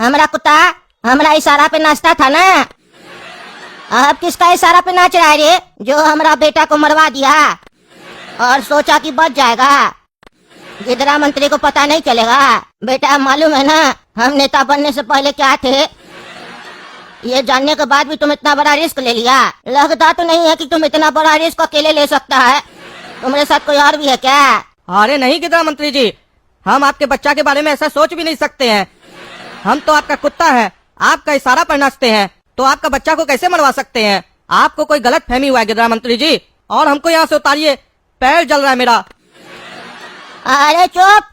हमारा कुत्ता हमारा इशारा पे नाचता था ना। अब किसका इशारा पे नाच रहा है रे, जो हमारा बेटा को मरवा दिया और सोचा कि बच जाएगा। गिदरा मंत्री को पता नहीं चलेगा। बेटा मालूम है ना हम नेता बनने से पहले क्या थे। ये जानने के बाद भी तुम इतना बड़ा रिस्क ले लिया। लगता तो नहीं है कि तुम इतना बड़ा रिस्क अकेले ले सकता है। तुम्हारे साथ कोई और भी है क्या? अरे नहीं गिदरा मंत्री जी, हम आपके बच्चा के बारे में ऐसा सोच भी नहीं सकते हैं। हम तो आपका कुत्ता है, आपका इशारा पर नाचते हैं, तो आपका बच्चा को कैसे मरवा सकते हैं? आपको कोई गलत फहमी हुआ है गिदरा मंत्री जी, और हमको यहाँ से उतारिए, पैर जल रहा है मेरा। अरे चुप,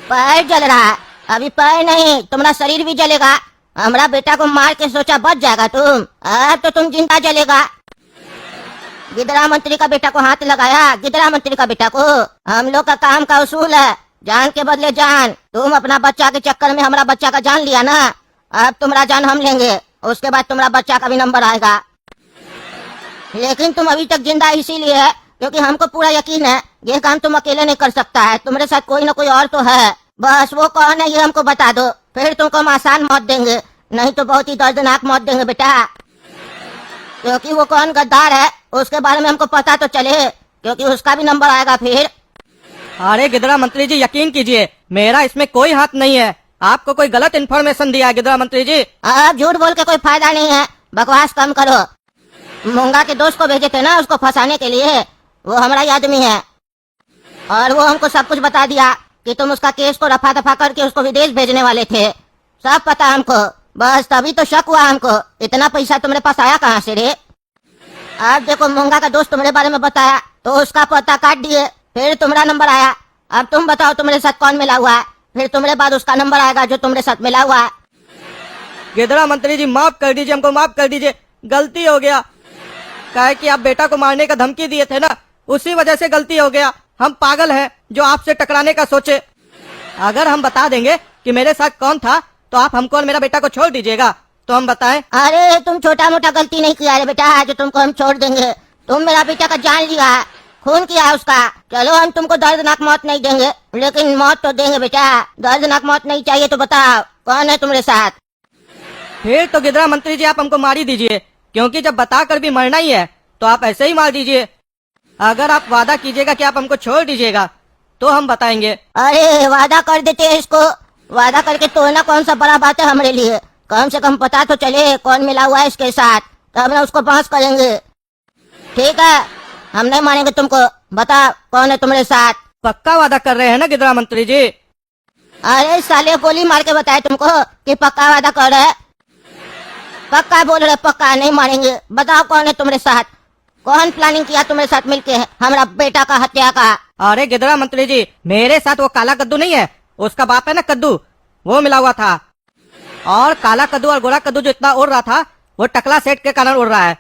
पैर जल रहा है? अभी पैर नहीं तुम्हारा शरीर भी जलेगा। हमारा बेटा को मार के सोचा बच जाएगा तुम, अब तो तुम जिंदा जलेगा। गिदरा मंत्री का बेटा को हाथ लगाया, गिदरा मंत्री का बेटा को। हम लोग का काम का उसूल है जान के बदले जान। तुम अपना बच्चा के चक्कर में हमारा बच्चा का जान लिया ना, अब तुम्हारा जान हम लेंगे, उसके बाद तुम्हारा बच्चा का भी नंबर आएगा। लेकिन तुम अभी तक जिंदा इसीलिए है क्योंकि हमको पूरा यकीन है ये काम तुम अकेले नहीं कर सकता है, तुम्हारे साथ कोई न कोई और तो है। बस वो कौन है ये हमको बता दो, फिर तुमको हम आसान मौत देंगे, नहीं तो बहुत ही दर्दनाक मौत देंगे बेटा। क्योंकि वो कौन गद्दार है उसके बारे में हमको पता तो चले, क्योंकि उसका भी नंबर आएगा फिर। अरे गिदरा मंत्री जी यकीन कीजिए, मेरा इसमें कोई हाथ नहीं है। आपको कोई गलत इन्फॉर्मेशन दिया है गिदरा मंत्री जी। अब झूठ बोल के कोई फायदा नहीं है, बकवास कम करो। मूंगा के दोस्त को भेजे थे ना उसको फंसाने के लिए, वो हमारा ही आदमी है और वो हमको सब कुछ बता दिया कि तुम उसका केस को रफा दफा करके उसको विदेश भेजने वाले थे। सब पता हमको, बस तभी तो शक हुआ हमको। इतना पैसा तुम्हारे पास आया कहाँ से रे? अब देखो मूंगा का दोस्त तुम्हारे बारे में बताया तो उसका पता काट दिए, फिर तुम्हारा नंबर आया। अब तुम बताओ तुम्हारे साथ कौन मिला हुआ है, फिर तुम्हारे बाद उसका नंबर आएगा जो तुम्हारे साथ मिला हुआ है। गिदरा मंत्री जी माफ कर दीजिए, हमको माफ कर दीजिए, गलती हो गया। काहे कि आप बेटा को मारने का धमकी दिए थे ना, उसी वजह से गलती हो गया। हम पागल हैं जो आपसे टकराने का सोचे। अगर हम बता देंगे कि मेरे साथ कौन था तो आप हमको और मेरा बेटा को छोड़ दीजिएगा, तो हम बताएं। अरे तुम छोटा मोटा गलती नहीं किया रे बेटा जो तुमको हम छोड़ देंगे। तुम मेरा बेटा का जान लिया है, खून किया है उसका। चलो हम तुमको दर्दनाक मौत नहीं देंगे, लेकिन मौत तो देंगे बेटा। दर्दनाक मौत नहीं चाहिए तो बताओ कौन है तुम्हारे साथ? फिर तो गिदरा मंत्री जी आप हमको मार ही दीजिए, क्योंकि जब बता कर भी मरना ही है तो आप ऐसे ही मार दीजिए। अगर आप वादा कीजिएगा कि आप हमको छोड़ दीजिएगा तो हम बताएंगे। अरे वादा कर देते हैं इसको, वादा करके तोड़ना कौन सा बड़ा बात है हमारे लिए। कम से कम पता तो चले कौन मिला हुआ है इसके साथ, तब ना उसको पास करेंगे। ठीक है हम नहीं मानेंगे तुमको, बता कौन है तुम्हारे साथ? पक्का वादा कर रहे हैं ना गिदरा मंत्री जी? अरे साले गोली मार के बताए तुमको कि पक्का वादा कर रहे? पक्का बोल रहे, पक्का नहीं मारेंगे। बताओ कौन है तुम्हारे साथ, कौन प्लानिंग किया तुम्हारे साथ मिलके हमारा बेटा का हत्या का? अरे गिदरा मंत्री जी मेरे साथ वो काला कद्दू नहीं है, उसका बाप है ना कद्दू, वो मिला हुआ था। और काला कद्दू और गोरा कद्दू जो इतना उड़ रहा था वो टकला सेठ के कारण उड़ रहा है।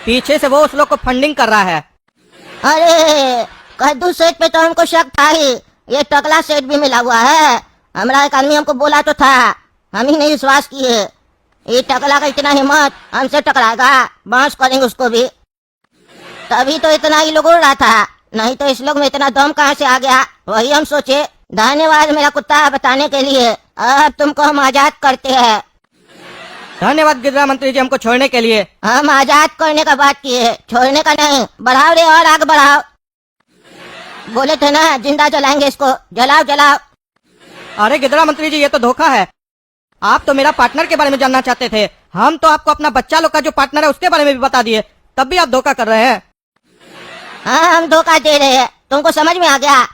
पीछे से वो उस लोग को फंडिंग कर रहा है। अरे कद्दू सेठ पे तो हमको शक था ही, ये टकला सेठ भी मिला हुआ है। हमारा एक आदमी हमको बोला तो था, हम ही नहीं विश्वास किए। ये टकला का इतना हिम्मत, हमसे टकराएगा, बांस करेंगे उसको भी। तभी तो इतना ही लोग उड़ रहा था, नहीं तो इस लोग में इतना दम कहाँ से आ गया, वही हम सोचे। धन्यवाद मेरा कुत्ता बताने के लिए, अब तुमको हम आजाद करते हैं। धन्यवाद गिदरा मंत्री जी हमको छोड़ने के लिए। हम आजाद करने का बात किए, छोड़ने का नहीं। बढ़ाओ रे और आगे बढ़ाओ। बोले थे ना जिंदा जलाएंगे इसको, जलाओ जलाओ। अरे गिदरा मंत्री जी ये तो धोखा है। आप तो मेरा पार्टनर के बारे में जानना चाहते थे, हम तो आपको अपना बच्चा लोग का जो पार्टनर है उसके बारे में भी बता दिए, तब भी आप धोखा कर रहे हैं। हाँ हम धोखा दे रहे हैं, तुमको समझ में आ गया?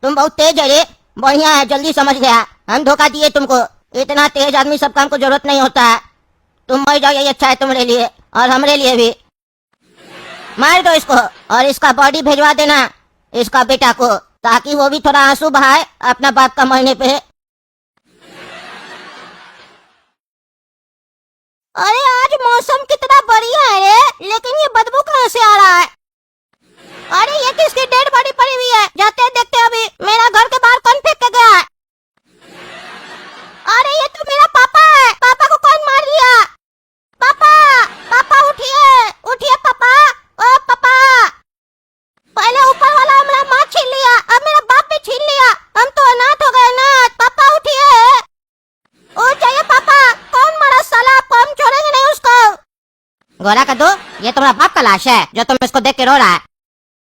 तुम बहुत तेज है रे, बढ़िया है, जल्दी समझ गया। हम धोखा दिए तुमको, इतना तेज आदमी सब काम को जरूरत नहीं होता है। तुम मर जाओ यही अच्छा है तुम्हारे लिए और हमारे लिए भी। मार दो इसको और इसका बॉडी भेजवा देना इसका बेटा को, ताकि वो भी थोड़ा आंसू बहाए अपना बाप का मरने पे। अरे आज मौसम कितना बढ़िया है रे, लेकिन ये बदबू कहाँ से आ रहा है? अरे ये किसकी डेड बॉडी पड़ी हुई है? जाते देखते अभी मेरा घर के बाहर कौन फेंक के गया है? अरे ये तो मेरा पापा है, पापा को कौन मार दिया? पापा पापा उठिए उठिए पापा, ओ पापा। पहले ऊपर वाला हमारा माँ छीन लिया, अब मेरा बाप भी छीन लिया, हम तो अनाथ हो गए ना। पापा उठिए, उठ जाइए पापा। गोरा कद्दू, ये तुम्हारा बाप का लाश है जो तुम इसको देख के रो रहा है।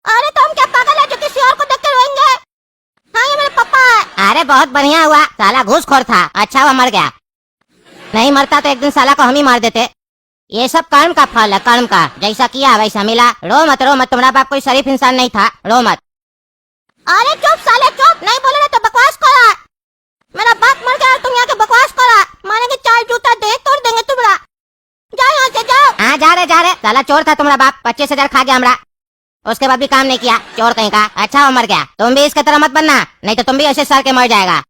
अरे तुम क्या पागल है जो किसी और को देख के रोएंगे? हाँ ये मेरे पापा है। अरे बहुत बढ़िया हुआ, साला घूसखोर था, अच्छा हुआ मर गया। नहीं मरता तो एक दिन साला को हम ही मार देते। ये सब कर्म का फल है, कर्म का, जैसा किया वैसा मिला। रो मत, तुम्हारा बाप कोई शरीफ इंसान नहीं था, रो मत। अरे चुप साले चुप, नहीं बोले ना तो बकवास करा। मेरा बाप मर गया और तुम यहाँ के बकवास करा, मारेंगे 4 जूता दे तोड़ देंगे तुम्हारा। जाओ यहाँ से जाओ। हाँ जा रहे, साला चोर था तुम्हारा बाप, 25,000 खा गया हमरा, उसके बाद भी काम नहीं किया, चोर कहीं का। अच्छा वो मर गया, तुम भी इसके तरह मत बनना, नहीं तो तुम भी ऐसे सर के मर जाएगा।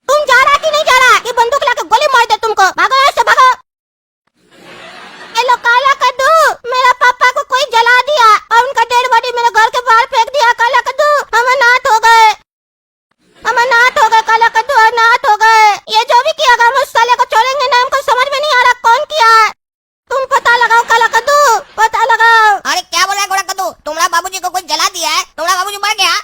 तुम जा रहा कि नहीं जा रहा? ये बंदूक लाके गोली मार दे तुमको, भागो यहाँ से भागो। हेलो काला कद्दू, मेरा पापा को कोई जला दिया और उनका डेड बॉडी मेरे घर के बाहर फेंक दिया। काला कद्दू हम अनाथ हो गए, काला कद्दू अनाथ हो गए। ये जो भी किया हम उस साले को छोड़ेंगे ना, हमको समझ में नहीं आ रहा कौन किया है। तुम पता लगाओ काला कद्दू, पता लगाओ। अरे क्या बोल रहा है गोरा कद्दू? तुम्हारा बाबूजी को कोई जला दिया है? तुम्हारा बाबूजी मर गया?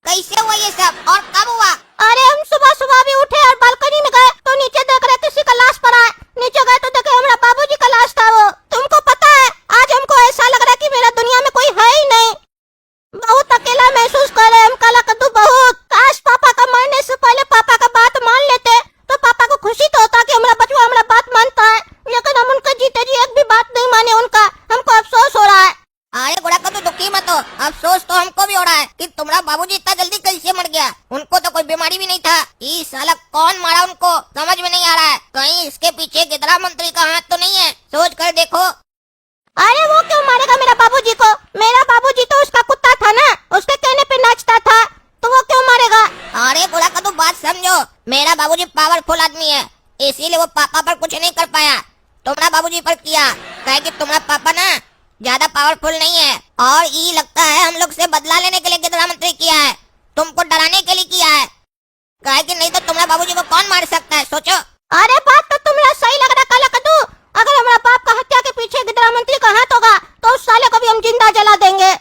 कैसे हुआ ये सब और कब हुआ? अरे हम सुबह भी उठे और बालकनी में गए तो नीचे देख रहे किसी का लाश पड़ा है। नीचे गए तो देखे हमारा बाबूजी का लाश था। वो तुमको पता है, आज हमको ऐसा लग रहा है कि मेरा दुनिया में कोई है ही नहीं। बहुत अकेला महसूस कर रहे हम काला कद्दू, बहुत। काश पापा का मरने से पहले पापा का बात मान लेते तो पापा को खुशी तो होता कि हमारा बचवा हमारा बात मानता है, लेकिन हम उनके जीते जी एक भी बात नहीं माने उनका। हमको अफसोस हो रहा है। अरे गोरा कद्दू दुखी मत हो, अफसोस तो हमको भी हो रहा है कि तुम्हारा बाबूजी इतना जल्दी कैसे मर गया। उनको तो कोई बीमारी भी नहीं था। ये साला कौन मारा उनको समझ में नहीं आ रहा है। कहीं इसके पीछे गिदरा मंत्री का हाथ तो नहीं है? सोच कर देखो। अरे वो क्यों मारेगा मेरा बाबूजी को? मेरा बाबूजी तो उसका कुत्ता था ना, उसके कहने पे नाचता था, तो वो क्यों मारेगा? अरे गोरा कद्दू बात समझो, मेरा बाबूजी पावरफुल आदमी है, इसीलिए वो पापा पर कुछ नहीं कर पाया, तुम्हारा बाबूजी पर किया। कहे कि तुम्हारा पापा ना ज्यादा पावरफुल नहीं है और ये लगता है हम लोग से बदला लेने के लिए गिदरा मंत्री किया है, तुमको डराने के लिए किया है। कहे कि नहीं तो तुम्हारा बाबूजी को कौन मार सकता है, सोचो। अरे बात तो तुम्हारा सही लग रहा काला कद्दू। अगर हमारा बाप का हत्या के पीछे गिदरा मंत्री का हाथ होगा तो उस साले को भी हम जिंदा जला देंगे।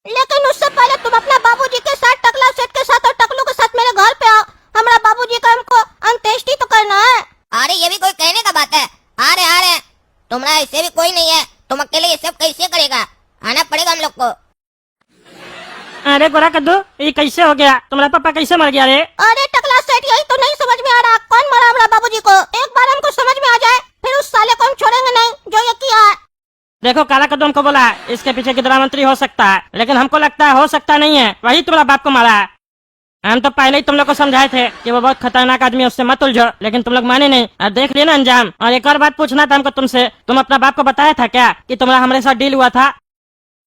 लेकिन उससे पहले तुम अपना बाबूजी के साथ, टकला सेठ के साथ और टकलू के साथ मेरे घर पे आओ। हमारा बाबूजी का हमको अंत्येष्टि तो करना है। अरे ये भी कोई कहने का बात है? आ रहे तुम्हारा ऐसे भी कोई नहीं है, तुम अकेले ये सब कैसे करेगा? आना पड़ेगा हम लोग को। अरे गोरा कद्दू, ये कैसे हो गया? तुम्हारा पापा कैसे मर गया रे? अरे टकला सेठ, यही तो नहीं समझ में आ रहा कौन मारा हमारा बाबूजी को। एक बार हमको समझ में आ जाए फिर उस साले को हम छोड़ेंगे नहीं जो ये किया है। देखो काला कद्दू हमको बोला इसके पीछे गिदरा मंत्री हो सकता है, लेकिन हमको लगता है हो सकता नहीं है, वही तुम्हारा बाप को मारा है। हम तो पहले ही तुम लोग को समझाए थे कि वो बहुत खतरनाक आदमी है, उससे मत उलझो, लेकिन तुम लोग माने नहीं और देख लिए ना अंजाम। और एक और बात पूछना था हमको तुमसे, तुम अपना बाप को बताया था क्या कि तुम्हारा हमारे साथ डील हुआ था?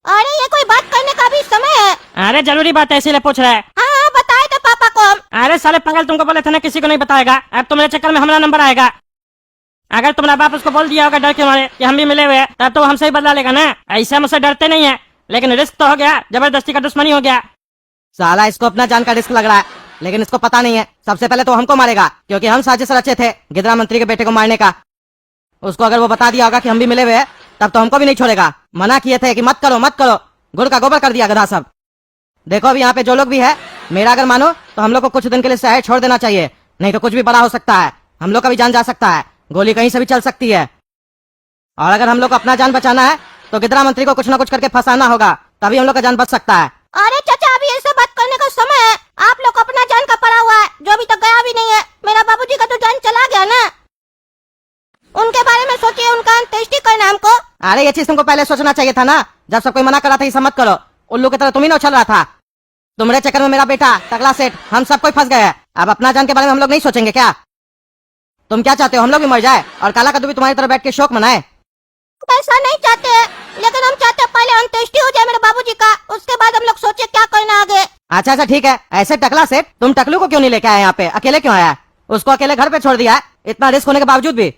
अरे ये कोई बात करने का भी समय है? अरे जरूरी बात है इसीलिए पूछ रहे हैं। हाँ बताए थे पापा को हम। अरे साले पागल, तुमको बोले थे ना किसी को नहीं बताएगा, अब तुम्हारे चक्कर में हमारा नंबर आएगा। अगर तुम्हारा बाप उसको बोल दिया होगा डर के मारे कि हम भी मिले हुए हैं, तब तो हमसे ही बदला लेगा ना। ऐसे मुझसे डरते नहीं है, लेकिन रिस्क तो हो गया, जबरदस्ती का दुश्मनी हो गया। साला इसको अपना जान का रिस्क लग रहा है, लेकिन इसको पता नहीं है सबसे पहले तो हमको मारेगा, क्योंकि हम साजिश रचे थे गिदरा मंत्री के बेटे को मारने का। उसको अगर वो बता दिया होगा कि हम भी मिले हुए हैं, तब तो हमको भी नहीं छोड़ेगा। मना किए थे कि मत करो मत करो, गुड़ का गोबर कर दिया गधा सब। देखो अभी यहाँ पे जो लोग भी है, मेरा अगर मानो तो हम लोग को कुछ दिन के लिए शहर छोड़ देना चाहिए, नहीं तो कुछ भी बड़ा हो सकता है। हम लोग का भी जान जा सकता है, गोली कहीं से भी चल सकती है। और अगर हम लोग को अपना जान बचाना है तो गिदरा मंत्री को कुछ न कुछ करके फंसाना होगा, तभी हम लोग का जान बच सकता है। अरे चाचा अभी ऐसे बात करने का समय है, आप लोग को अपना जान का पड़ा हुआ है जो अभी तक गया भी नहीं है। मेरा बाबूजी का तो जान चला गया ना, उनके बारे में सोचिए, उनका अंत्येष्टि करना हमको। अरे ये चीज तुमको पहले सोचना चाहिए था ना, जब सब कोई मना कर रहा था ये सब मत करो। उल्लू की तरह तुम ही ना उछल रहा था। तुम्हारे चक्कर में मेरा बेटा टकला सेठ हम सब कोई फंस गए हैं। अब अपना जान के बारे में हम लोग नहीं सोचेंगे क्या? तुम क्या चाहते हो हम लोग भी मर जाए और काला कद्दू भी तुम्हारी तरह बैठ के शोक मनाए? ऐसा नहीं चाहते हैं, लेकिन हम चाहते हैं पहले अंत्येष्टि हो जाए मेरे बाबूजी का, उसके बाद हम लोग सोचे क्या करना आगे। अच्छा ठीक है, ऐसे टकला सेठ तुम टकलू को क्यों नहीं लेके आए यहाँ पे? अकेले क्यों आया? उसको अकेले घर पे छोड़ दिया है इतना रिस्क होने के बावजूद भी।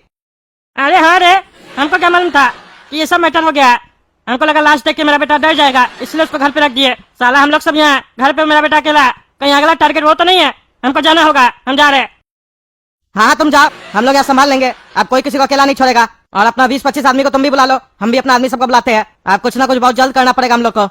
अरे हाँ रे, हमको क्या मालूम था कि ये सब मैटर हो गया। हमको लगा लास्ट देख के मेरा बेटा डर जाएगा, इसलिए उसको घर पे रख दिए। साला हम लोग सब यहाँ घर पे, मेरा बेटा अकेला, कहीं अगला टारगेट वो तो नहीं है? हमको जाना होगा, हम जा रहे हैं। हाँ तुम जाओ, हम लोग यहाँ संभाल लेंगे। अब कोई किसी को अकेला नहीं छोड़ेगा। और अपना 20-25 आदमी को तुम भी बुला लो, हम भी अपना आदमी सबको बुलाते हैं। अब कुछ ना कुछ बहुत जल्द करना पड़ेगा हम लोग को।